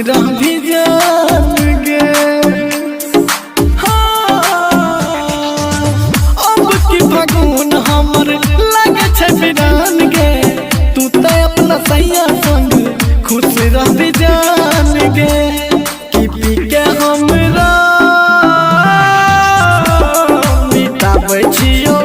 रह भी जान गे। अब की फागुन हमर लगे छे बिरान गे। तू तो अपना सैया संग खुश रह भी जान गे। कि पी के हमरा मिटाबै छियो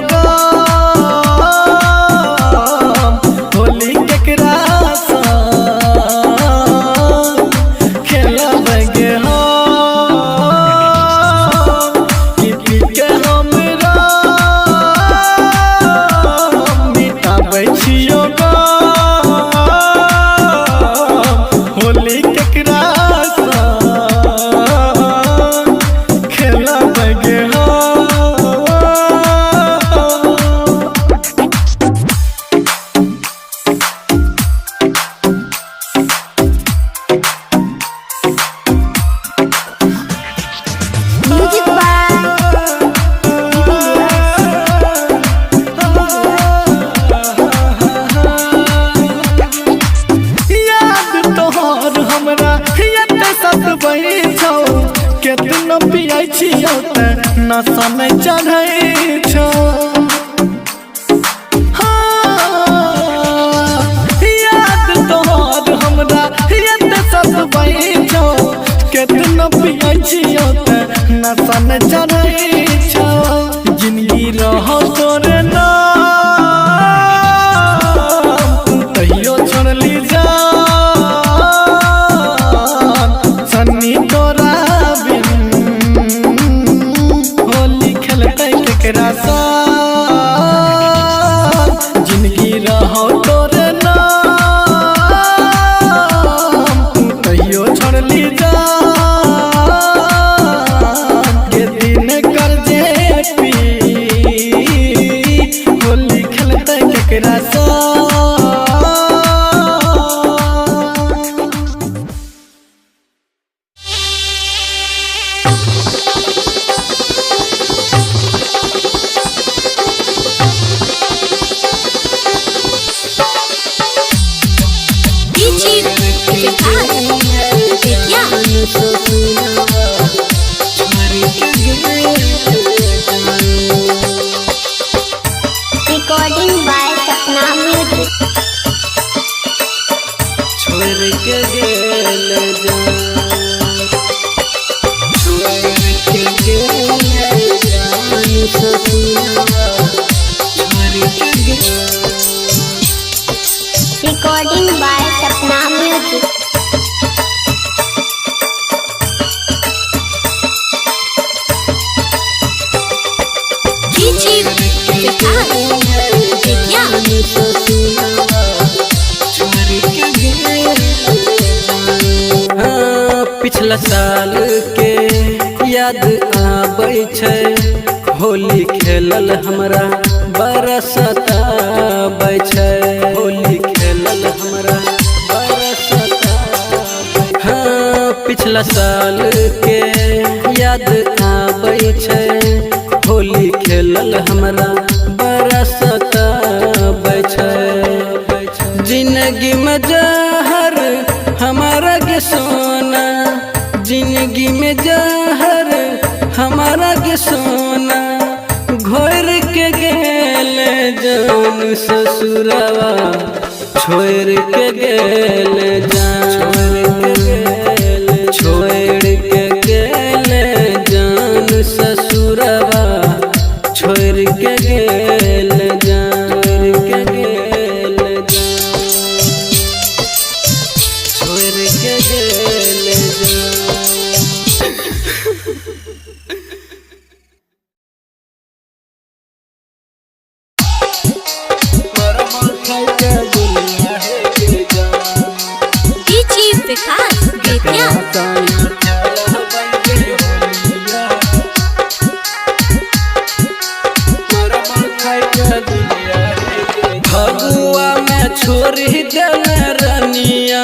केतना पियाई छियो त नशा में चढ़ै छौ। याद तोहर हमरा एते सतबै छौ। केतना पियाई छियो त नशा में चढ़ै छौ। जिंदगी रहो तोरे नाम तू कहियो छोड़ली जा सन्नी तोरा जिंदगी रहो तोरे नाम तू कहियो छोड़ली जा के दिन कर जे पी होली खेलते केकरा Recording by Sapna Music. छोड़ के गेल जा छोड़ के गेल जा Recording by Sapna Music. पिछला साल के याद आबै छै। होली खेलल हमरा बड़ा सताबै छै। होली खेलल हमरा बड़ा सताबै। हाँ पिछला साल के याद आबै छै। होली खेलल हमरा बड़ा सताबै छै। जिंदगी में जहर हमारा के सोना जिंदगी में जहर हमारा के सोना घोर के गेल जान ससुरवा छोड़ के गेल जान छोड़ के गेल जान ससुरवा छोड़ के गेल जान के गेल छोड़ के गेल फगुआ में छोड़ी गल रनिया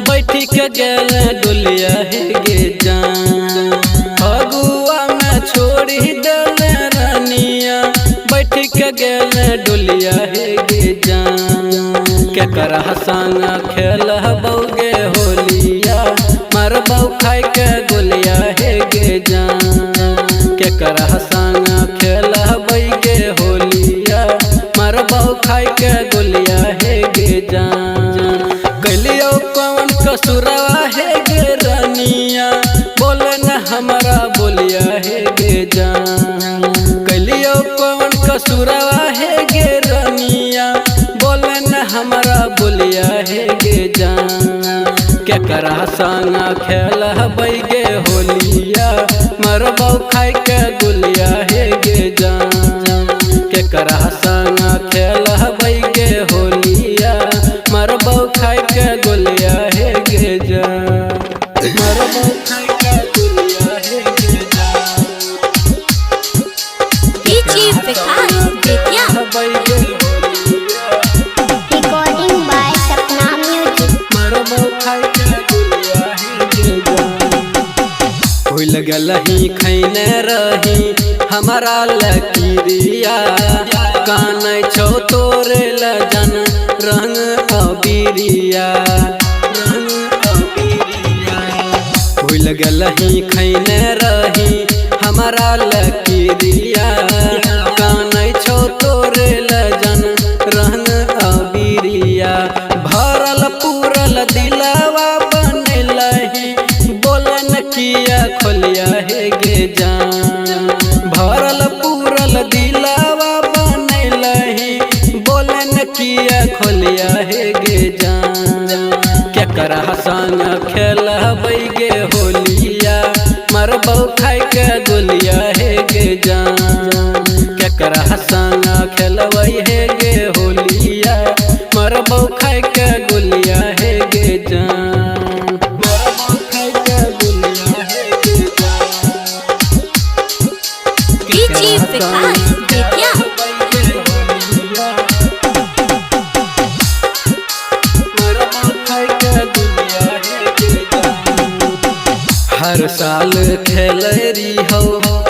बैठी के गल डोलिया हे गे जान। फगुआ में छोड़ी गल रनिया बैठी के गल डोलिया हे गे जान। केकरा संग खेल बौगे होलिया मर केकरा संग खेलबै गे होलिया मरबौ खाई के गोलिया हे गे जान। कैलियो कौन कसुरवा हे गे रनिया बोले न हमारा बोलिया हे गे जान। कैलियो कौन कसुरवा हे गे रनिया बोले न हमारा बोलिया हे गे जान। केकरा संग खेलबै गे होलिया मरबौ खाई के गोलिया हे गे जान। केकरा संग खेलबै गे होलिया मरबौ खाई के गोलिया हे गे जान। मरबौ खाई के गोलिया हे गे जान। DJ विकास बेतिया। खेलबै गे होलिया Recording by Sapna Music. मरबौ खाई के गोलिया हे गे जान। भूल गलही खैने रही हमारा लकीरिया कानै छौ तोरे लजन रंग अबीरिया रंग अबीरिया। भूल गलही खैने रही हमारा लकीरिया कानै छौ तोरे लजन रंग अबीरिया। भरल पूरल दिलवा बनलही बोलन किया खोलिया हे गे जान। भरल पूरल दिलवा बनलही बोलन किया खोलिया हे गे जान। केकरा संग खेलबै गे होलिया मरबौ खाई के गोलिया हे गे जान। केकरा संग खेलबै हे गे होलिया मरबौ खाई के गोलिया हे गे जान। मरबौ खाई के गोलिया हे गे जान। DJ विकास बेतिया। हर साल खेलरी हो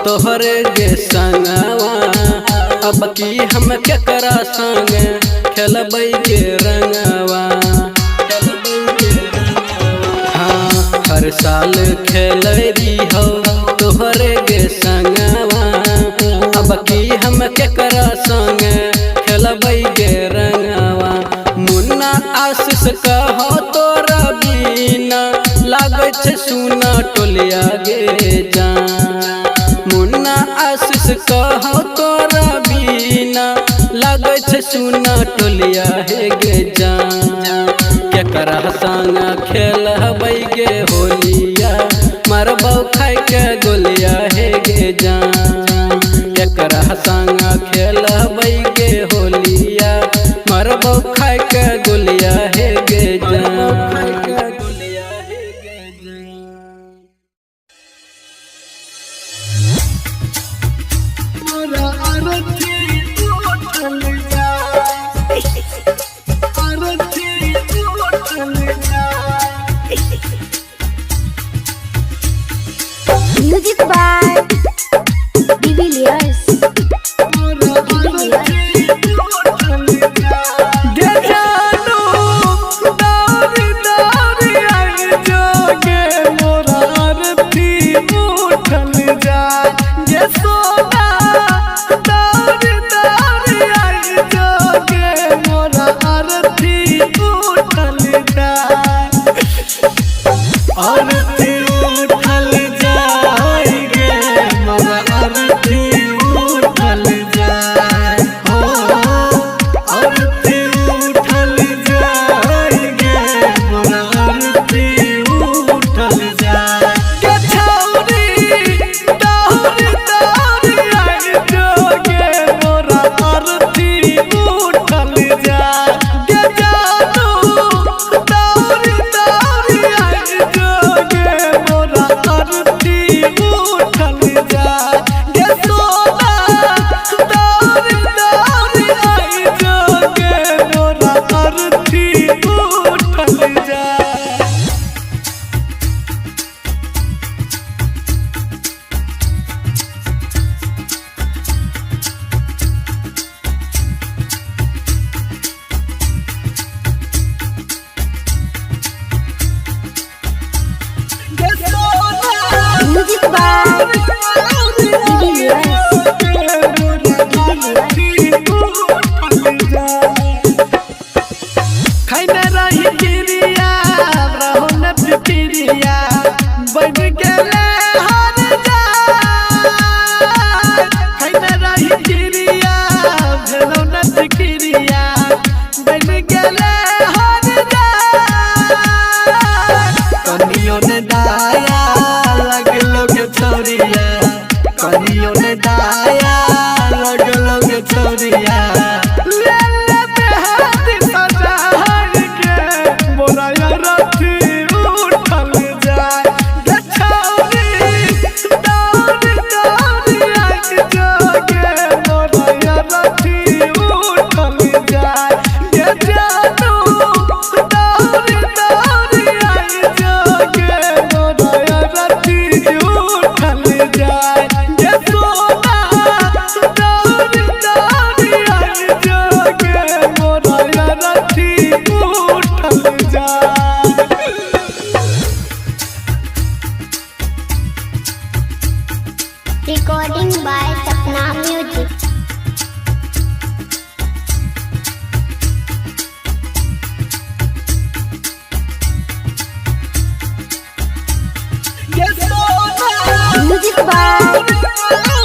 तोहरे गे संगवा अब की हम केकरा संग खेलबै गे रंगवा। हाँ हर साल खेलरी हो तोहरे गे संगवा अब की हम केकरा संग खेलबै गे रंगवा। मुन्ना आशीष कहो तोरा बिना लागै छै सुना टोलिया गे जान। मुन्ना आशीष कहो तोरा बिना लागै छै सुना टोलिया हे गे जान। केकरा संग खेलबै गे होलिया मरबौ खाई के गोलिया हे गे जान। केकरा संग खेलबै गे होलिया मरबौ खाई के गोलिया हे गे जान। Music by Divilliers. आरती उठल जाए गे फिक्रिया बन गेले हर कनियो ने दाया लगलो के छोरिया कनियो ने दाया लगलो के छोरिया ले ले बेहद सजाई के मोरा रथी उठल जाए गे छोरी दौड़ी दौड़ी आई जोगे मोरा रथी उठल जाए गे जानू दौड़ी दौड़ी आई जोगे मोरा रथी उठल जाए गे सोना दौड़ी दौड़ी आई जोगे मोरा रथी उठल जाए। Recording by Sapna Music. Music by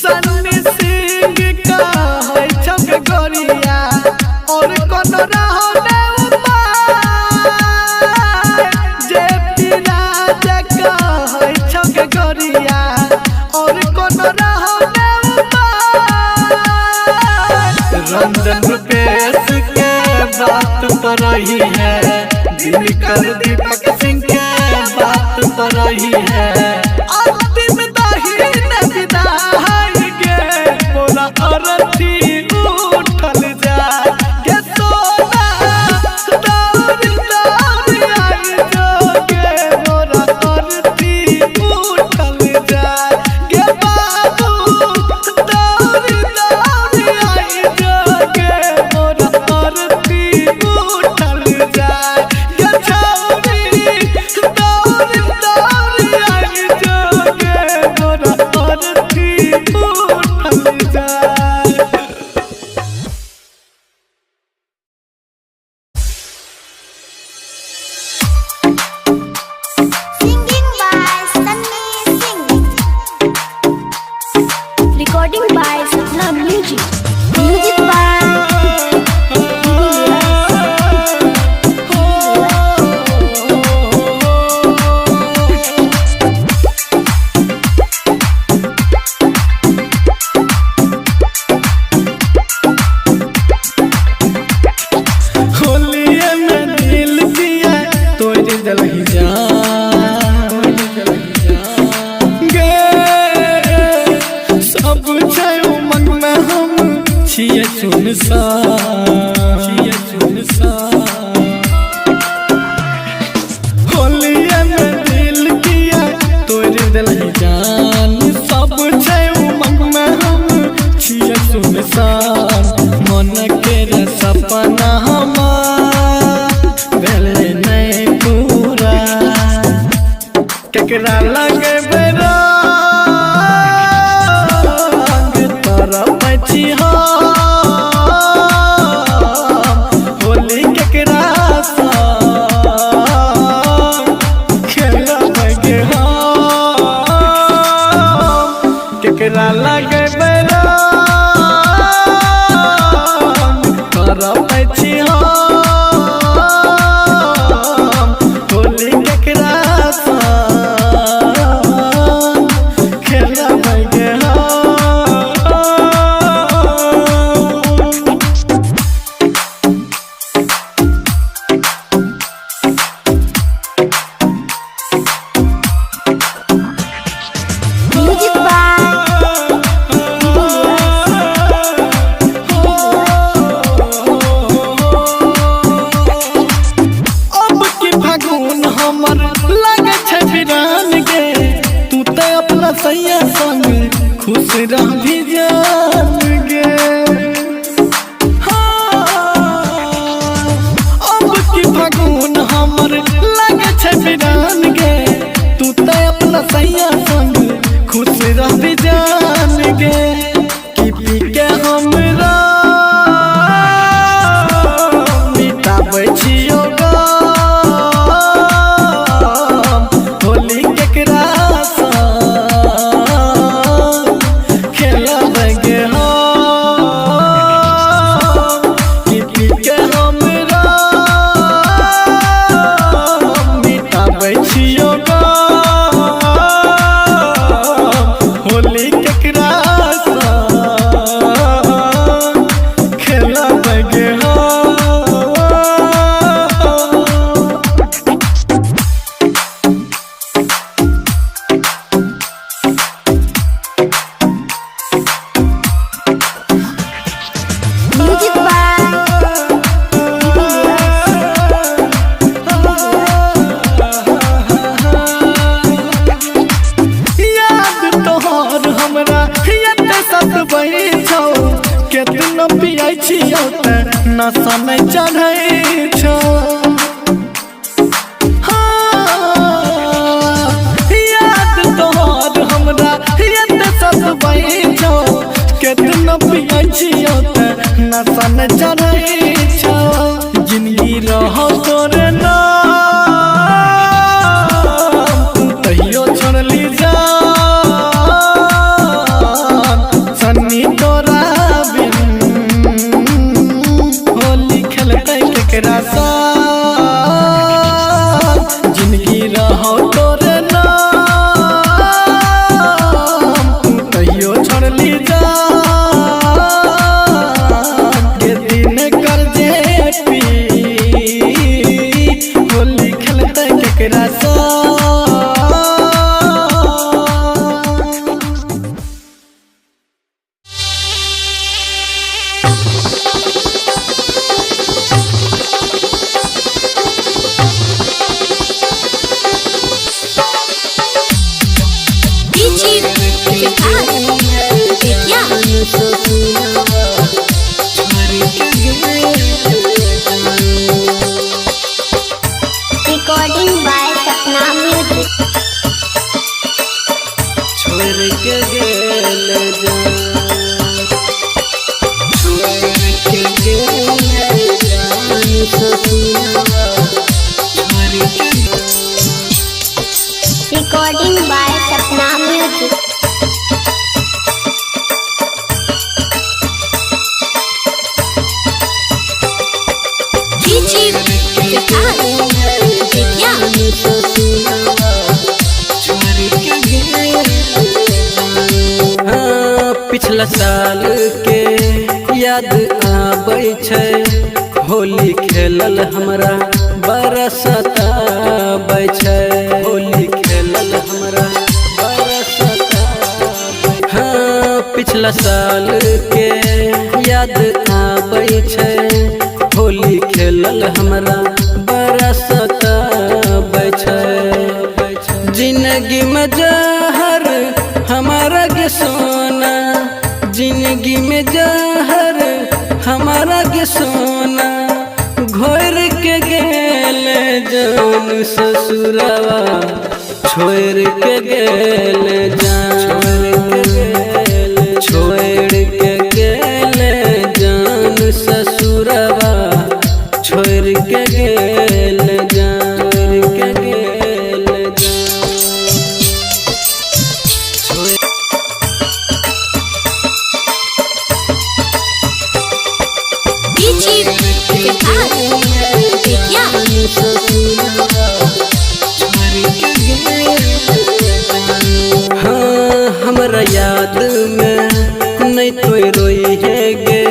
Sunny Singh का है छक गोरिया और कौन रहने उपाय जे पिराज का है छक गोरिया और कौन रहने उपाय रंजन रुपेश के बात पर रही है दिनकर दीपक सिंह के बात पर रही है अंतिम दाहिन विदाई गे मोरा अरथी उठल जाए गे सोना दौड़ी दौड़ी आई जोगे मोरा अरथी उठल जाए गे बाबू दौड़ी दौड़ी आई जोगे मोरा अरथी उठल जाए गे छौरी दौड़ी दौड़ी आई जोगे मोरा अरथी उठल जाए। Singing by Sunny Singh. Recording by Sapna Music. Music by होलिये में दिल दिया तोड़ दलही जान गे सब छै उमंग में हम छिए सुनसान होलिये में दिल दिया तोड़ दलही जान सब छै उमंग में हम छिए सुनसान मन के सपना भेले नहीं पूरा केकरा लगे बेरंग तरफ छी होली केकरा संग खेलब गे केकरा लगे बेरंग तरफ छी होली केकरा संग खेलब गे Music by अब की फागुन हमर लगे छै वीरान गे तू ते अपना सैया संग खुश रह भी जान गे अब की फागुन हमर लगे छै वीरान गे तू ते अपना सैया संग खुश रह भी जान गे कि पी के हमरा मिटाबै छियो होली केकरा त नशा नहीं चढ़ै छौ। याद तोहर हमरा याद सब बैठो केतना पियै छियो त नशा नहीं चढ़ै छौ। जिंदगी रहो तोरे नाम तू तहियो छोड़ली जा सन्नी तोरा बिन होली खेलतै केकरा साथ। जिंदगी रहो तोरे नाम तू तहियो छोड़ली जा के दिन कर जे पी होली खेलतै केकरा साथ। Recording by Sapna Music. छोड़ के गेल जा छोड़ के गेल जान ससुरवा छोड़ के Recording by Sapna Music. पिछला साल के याद आबै छै होली खेलल हमरा बड़ा सताबै छै। होली खेलल हमरा बड़ा सताबै हाँ पिछला साल के याद आबै छै होली खेलल हमरा बड़ा सताबै छै। जिंदगी में जहर हमारा के सोना जिंदगी में जहर हमारा के सोना घोर के गेल जान ससुरवा छोड़ के गेल जान छोड़ के गेल जान ससुरवा छोड़ के गेल जान के गेल हाँ हमरा याद में नहीं तो रोई है गे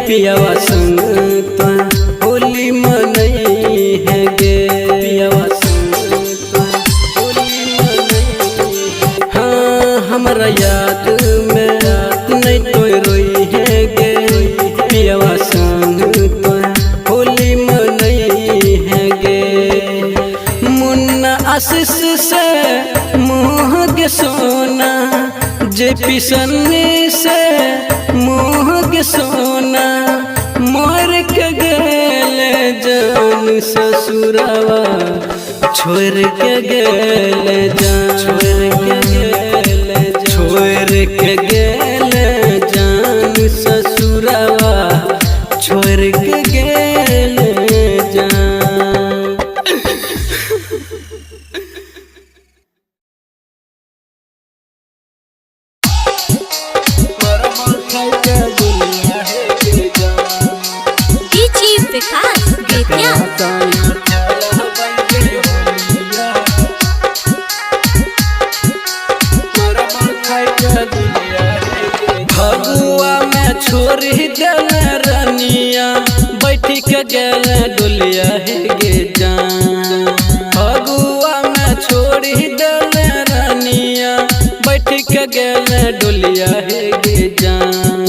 पियावा संग तो होली मनई है गे पियावा संग तो होली मनई। हाँ हमरा याद में नहीं तो रोई है गे पियावा संग तो होली मनई है गे। मुन्ना आशीष से मुँह के सोना जे पिसन्नी से मुँह के सोना मोर के गेल जान ससुरवा छोड़ के गेल जान छोड़ के गेल जान ससुरवा छोड़ के गेल जान। फगुआ में छोड़ी देल रनिया बैठी के गेल डोलिया हे गे जान। फगुआ में छोड़ी देल रनिया बैठी के गेल डोलिया हे गे जान।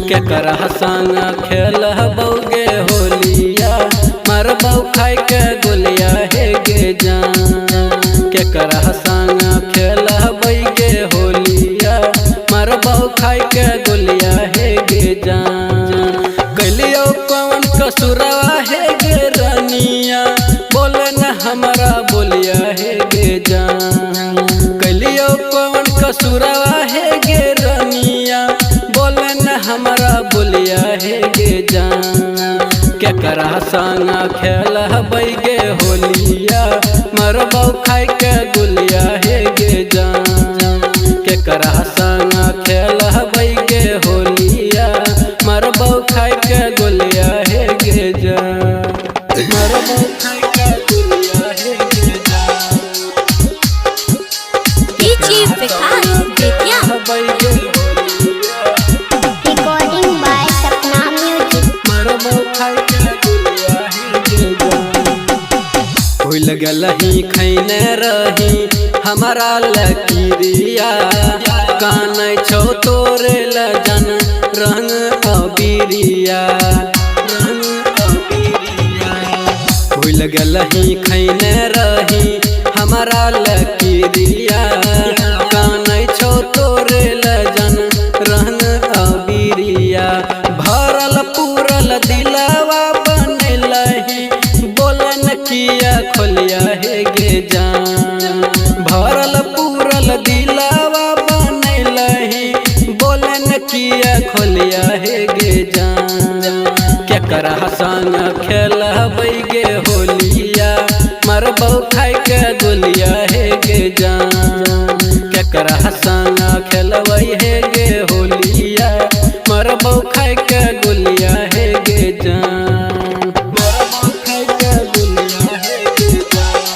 केकरा संग खेलबौ गे होलिया मरबौ खाइ के गोलिया हे गे जान। केकरा संग खेलबै गे होलिया मरबौ खाइ के गोलिया हे गे जान। कैलियो जान। कलियो कौन कसुरवा है गे रनिया, बोले न हमारा बोलिया है गे जान। केकरा संगा खेलबै गे होलिया, मरबौ खाइ के गुलिया है गे जान। केकरा संगा खेलबै गे होलिया, मरबौ खाइ के गुलिया है गे जान। मरबौ खाइ के गुलिया है गे जान। DJ Vikas Vidya. खेलबै गे होलिया, Recording by Sapna Music. मरबौ खाइ के गुलिया है गे जान। भूल गलही खैने रही हमारा लकीरिया, कानै छौ तोरे लजन रंग अबीरिया, रंग अबीरिया। भूल गलही खैने रही हमारा लकीरिया, कानै छौ तोरे लजन रंग अबीरिया। भरल पूरल दिलवा बनलही, बोलन किया खोलिया है गे जान। भरल पूरल दिलवा बनलही, बोलन किया खोलिया है गे जान। केकरा संग खेलबै गे होलिया, मरबौ खाइ के गुलिया है गे जान। केकरा संग खेलबै है गे होलिया, मरबौ खाइ के गुलिया है गे जान। मरबौ खाइ के गुलिया है गे जान।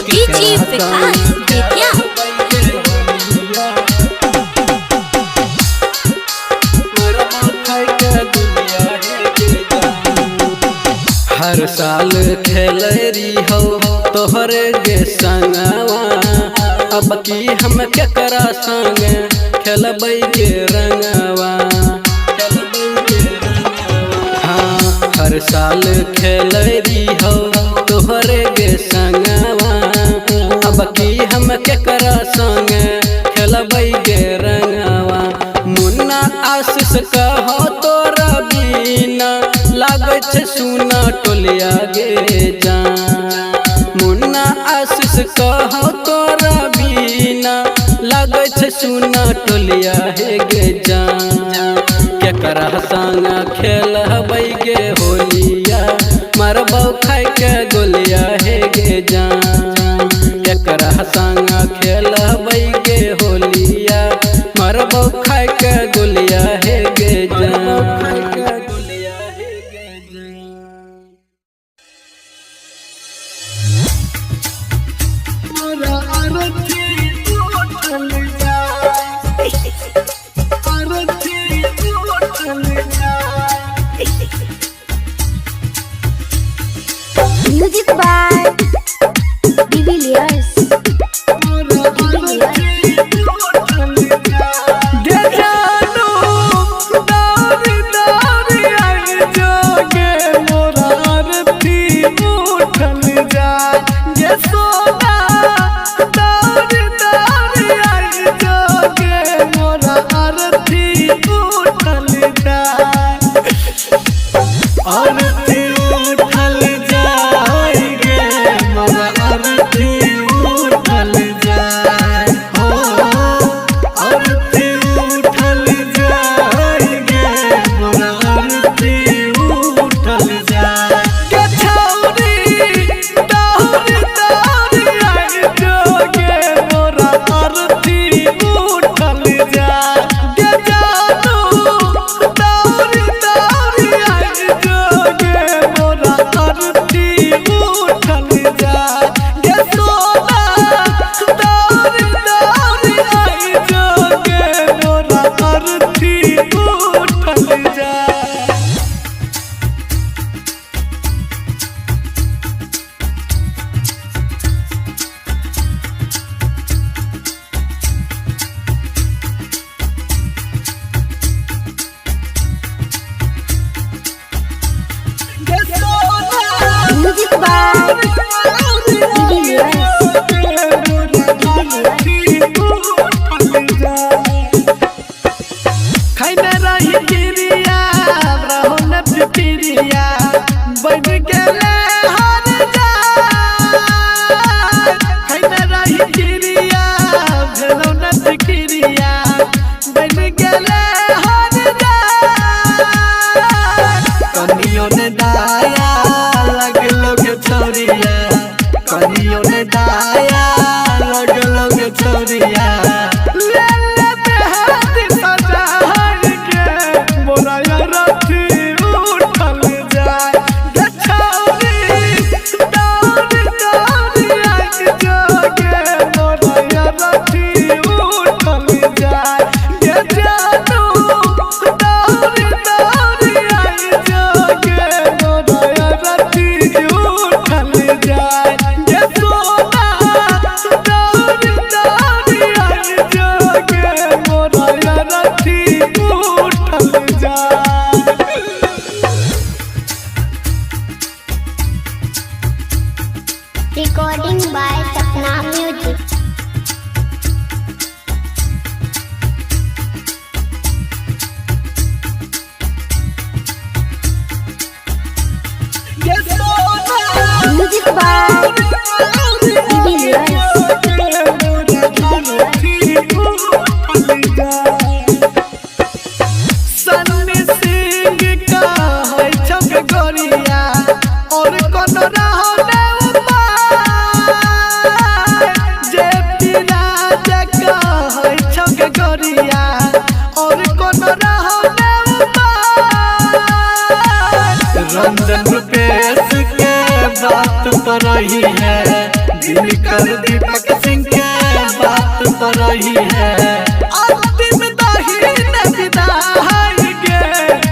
DJ Vikas Vidya. हर साल खेलरी हो तोहरे गे संगवा, अब की हम केकरा संग खेलबै गे रंगवा। हाँ हर साल खेलरी हो तोहरे गे संगवा, अब की हम केकरा संग खेलबै गे रंगवा। मुन्ना आशीष कहो तोरा बिना, लागै छै सुना टोलिया गे जान। मुन्ना आशीष कहो तोरा बिना, लागै छै सुना टोलिया हे गे जान। केकरा संग खेलबै गे होलिया, मरबौ खाइ के गोलिया हे गे जान। केकरा संग खेलबै गे होलिया, मरबौ खाइ के गोलिया हे गे जान। Music by Divilliers. आरती उठल जाए गे, मोरा आरती में दाया लगलो गे छोरिया ले ले बेहाती सजाई के मोरा रथी उठल जाए गे छोरी दौड़ी दौड़ी आइक जोगे मोरा रथी उठल जाए गे जानू दौड़ी दौड़ी आइक जोगे मोरा रथी उठल जाए गे सोना दौड़ी दौड़ी आइक जोगे मोरा रथी उठल जाए। Recording by Sapna Music. Music by Sunny Singh का है छक गोरिया और कौन रहने उपाय जे राजा का है छक गोरिया और कौन रहने उपाय रंजन रुपेश के बात पर रही है दिनकर दीपक सिंह के बात पर रही है अंतिम दाहिने विदाई गे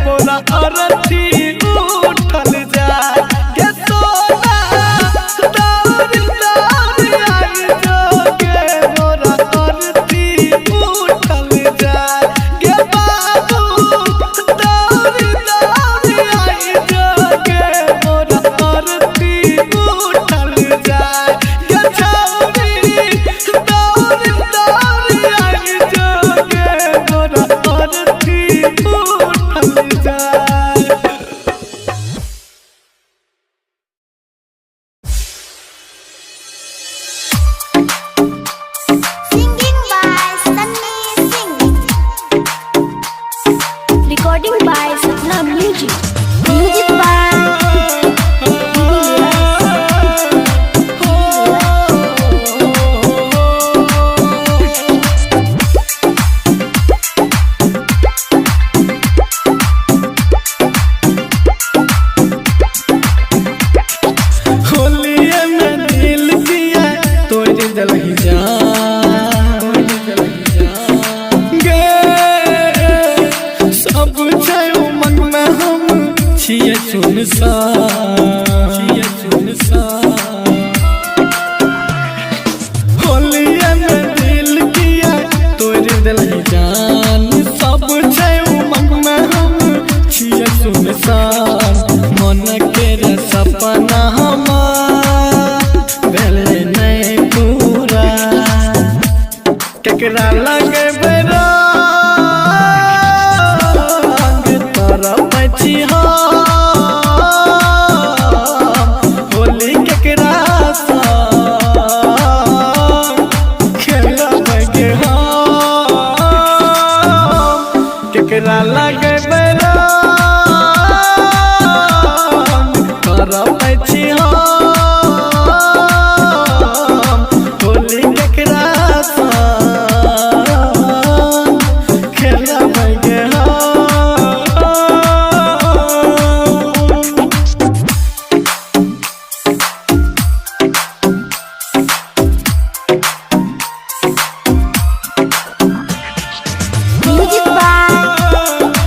मोरा अरथी उठल जाए गे सोना दौड़ी दौड़ी आई जोगे मोरा अरथी उठल जाए गे बाबू दौड़ी दौड़ी आई जोगे मोरा अरथी उठल जाए गे छौरी दौड़ी दौड़ी आई जोगे मोरा अरथी उठल जाए। Singing by Sunny Singh. Recording by Sapna Music. Music by होलिये में दिल दिया तोड़ दलही जान गे सब छै मन में हम छिए सुनसान होलिये में दिल दिया तोड़ दलही जान सब छै मन में हम छिए सुनसान मन के सपना भेले नहीं पूरा केकरा लगे बेरंग तोरा पछी होली केकरा संग खेलब गे केकरा लगे बेरंग तोरा पछी होली केकरा संग खेलब गे Music by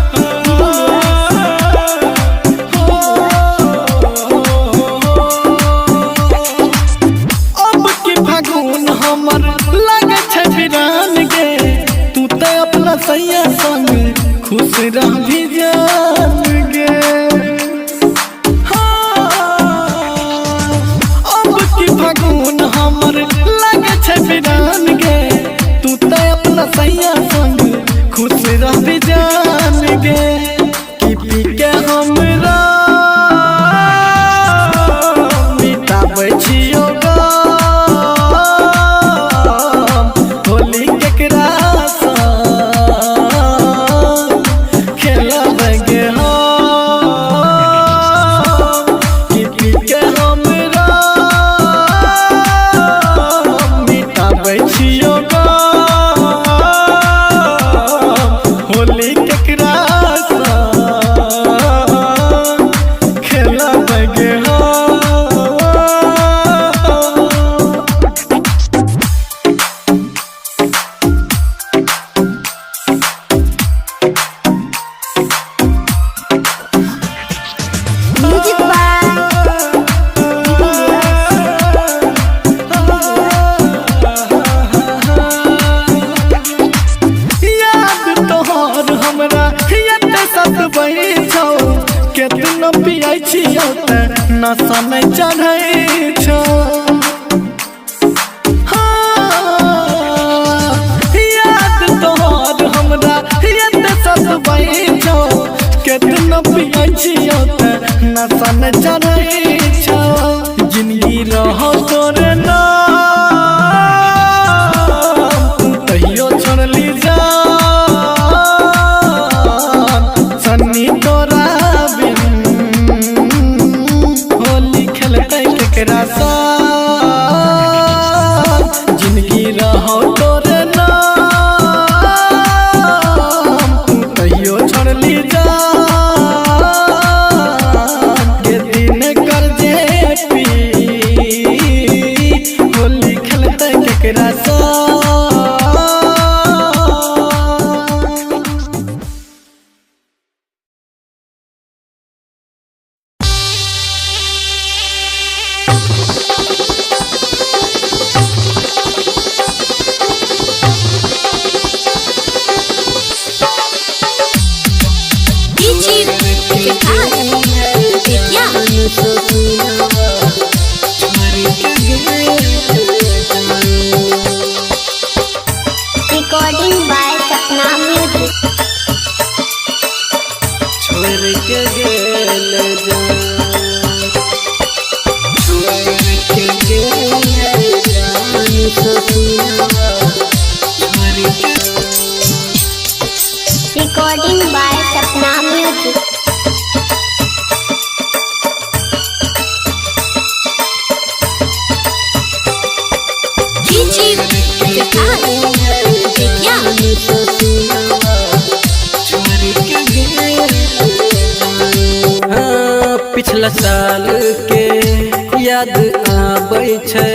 अब की फागुन हमर लगे छै वीरान गे तू तो अपना सैया संग खुश रही जान गे अब की फागुन हमर लगे छै वीरान गे तू तो अपना सैया संग खुश रही जान गे कि पी के हमरा मिटाबै छियो होली केकरा संग खेलब गे नशा नहीं चढ़ै छौ याद तोहर हमरा याद सब बैठो केतना पियै छियौ त नशा नहीं चढ़ै छौ जिंदगी रहो तोरे नाम तहियो छोड़ली जा सन्नी तोरा बिन होली खेलतै केकरा साथ जिंदगी रहो तोरे नाम तहियो छोड़ली जा के दिन कर जे पी होली खेलतै केकरा साथ Recording by Sapna Music. छोड़ के गेल जा छोड़ के गेल जान ससुरा छोड़ के Recording by Sapna Music. पिछला साल के याद आबै छै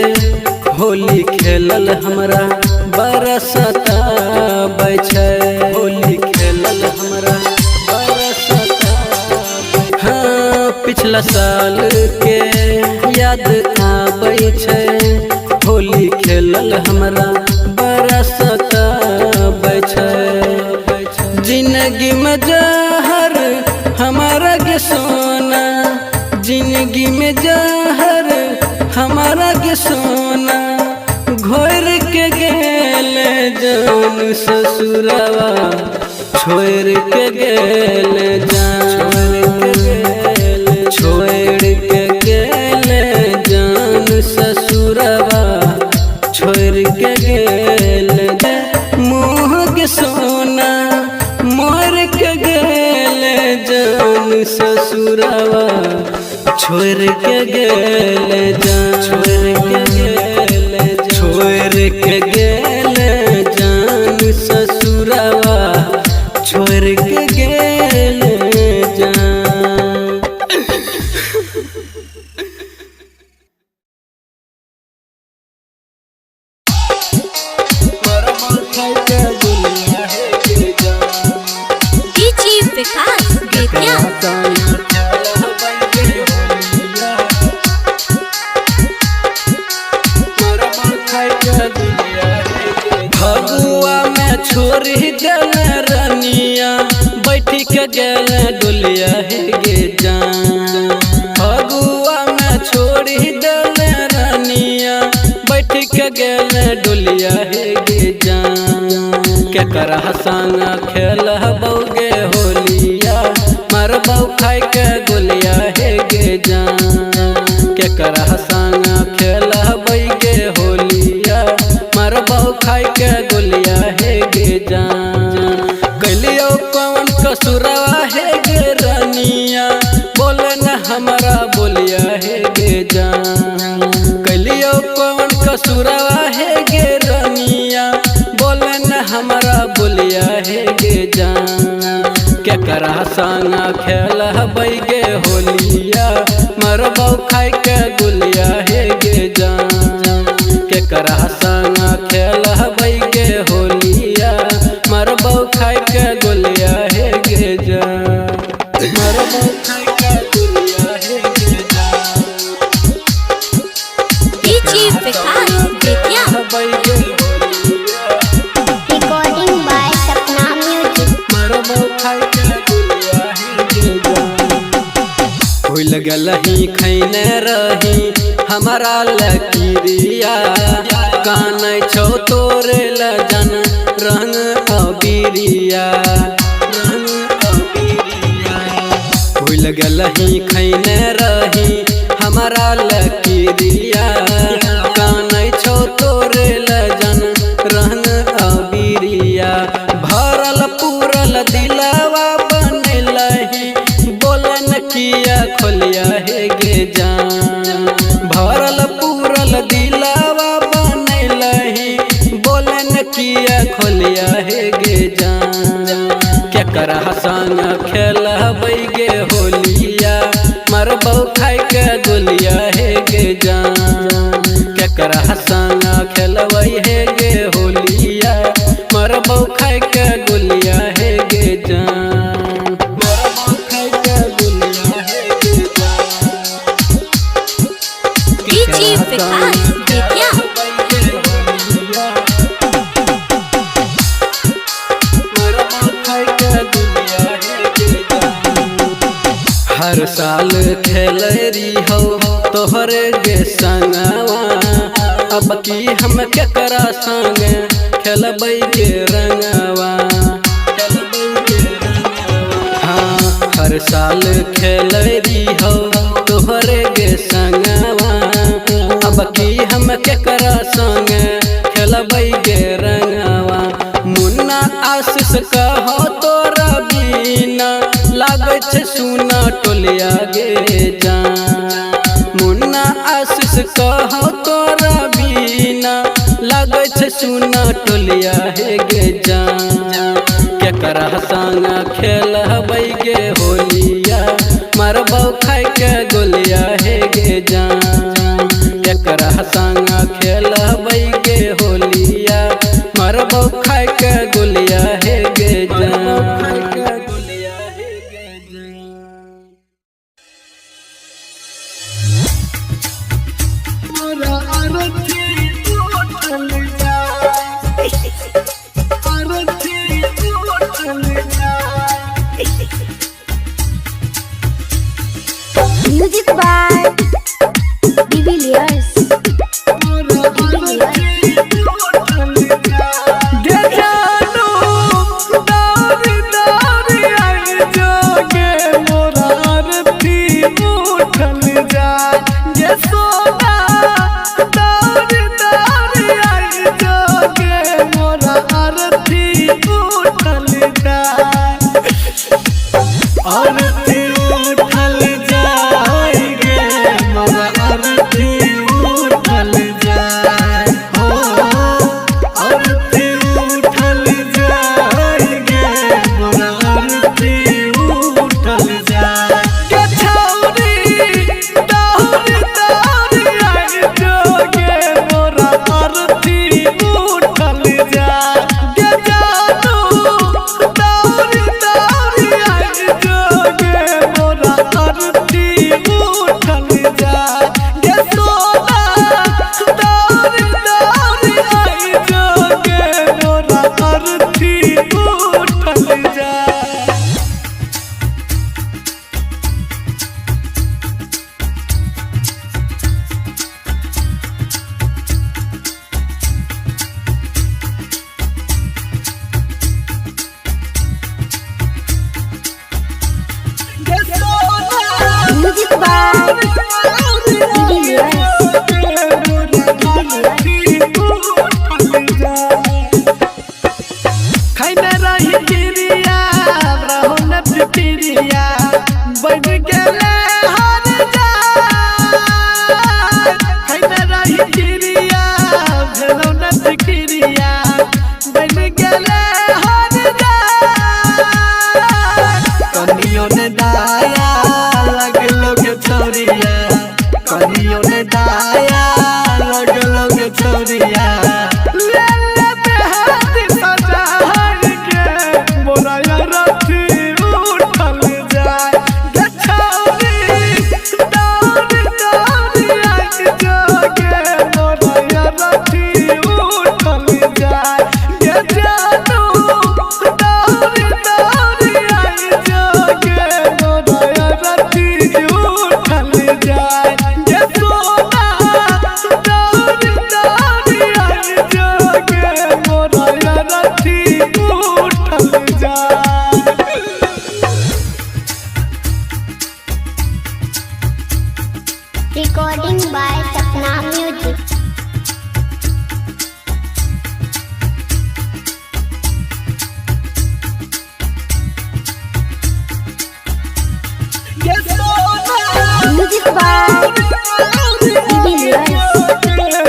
होली खेलल हमरा बड़ा सताबै छै होली खेलल हमरा बड़ा सताबै हाँ पिछला साल के याद आबै छै होली खेलल हमरा बड़ा सताबै छै जिंदगी में जहर हमारा के सोना जिंदगी में जहर हमारा के सोना घोर के गेल जान ससुरवा छोड़ के गेल जान छोड़ के गेल जान ससुरवा छोड़ के गेल मुँह के सोना मोर के गेल जान ससुरवा छोड़ के गेल जान छोड़ के गेल जान ससुरवा छोड़ के गेल जान फगुआ में छोड़ी दिल रनिया बैठी के गेल डोलिया हे गे जान फगुआ में छोड़ी दिल रनिया बैठी के गेल डोलिया हे गे जान केकरा संग खेलबौगे होलिया मरबौ खाय के गोलिया हे गे जान केकरा संग खेलबैगे होलिया मरबौ खाय के गोलिया हे गे जान कलियो कौन कसुरवा हे गे रनिया बोले न हमारा बोलिया हे गे जान कलियो कौन कसुरवा हे गे रनिया बोले न हमारा बोलिया हे गे जान केकरा संग खेलबैगे होलिया मरबौ खाय के गोलिया हे गे जान केकरा संग खेलबैगे होलिया मरबौ खाय के गोलिया हे गे जान मरबौ खाय के गोलिया हे गे जान Recording by Sapna Music. होई लगल ही खैनी खैने रही हमारा लकीरिया कान छो तोरे लजन रंग अबीरिया भूल गलही खैने रही हमारा लकीरिया कान छो तोरे लजन रंग अबीरिया भरल पूरल दिलावा बनलही बोलन किया खोलिया हे गे जान भरल पूरल दिलावा बनलही बोलन किया खोलिया हे गे जान केकरा संग खेलबै गे होलिया मरबौ खाइ के गोलिया हे गे जान केकरा संग खेलबै हे गे होलिया मरबौ खाइ के गोलिया हे गे जान मरबौ खाइ के गोलिया हे गे जान डीजे विकास बेतिया हर साल खेलरी हो तोहरे गे संगवा अब की हम केकरा संग खेलबै गे रंगवा हाँ हर साल खेलरी हो तोहरे गे संगवा अब की हम केकरा संग खेलबै गे रंगवा मुन्ना आशीष कहो तोरा बिना लागै छै सुना टोलिया गे जान मुन्ना आशीष कहो तोरा बिना लागै छै सुना टोलिया हे गे जान केकरा संग खेलबै गे होलिया मरबौ खाइ के गोलिया हे गे जान केकरा संग खेलबै गे होलिया मरबौ खाइ के गोलिया हे गे जान म्यूजिक बाय डिविलियर्स म्यूजिक बाय खैने रही गिरिया रहो न फिक्रिया बढ़ गेले हर जान खैने रही गिरिया भेलो न फिक्रिया बढ़ गेले हर जान कनियो ने दाया लगलो के छोरिया कनियो ने दाया लगलो के छोरिया Music by Didi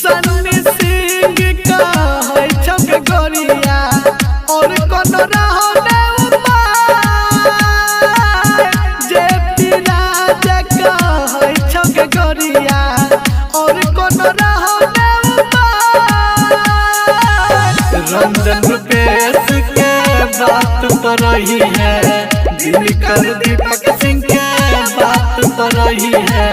Sunny Singh का है छक गोरिया और कौन रहो ने जे राज का है छक गोरिया और कौन रहो ने रंजन रुपेश के बात पर रही है दिनकर दीपक सिंह के बात पर रही है।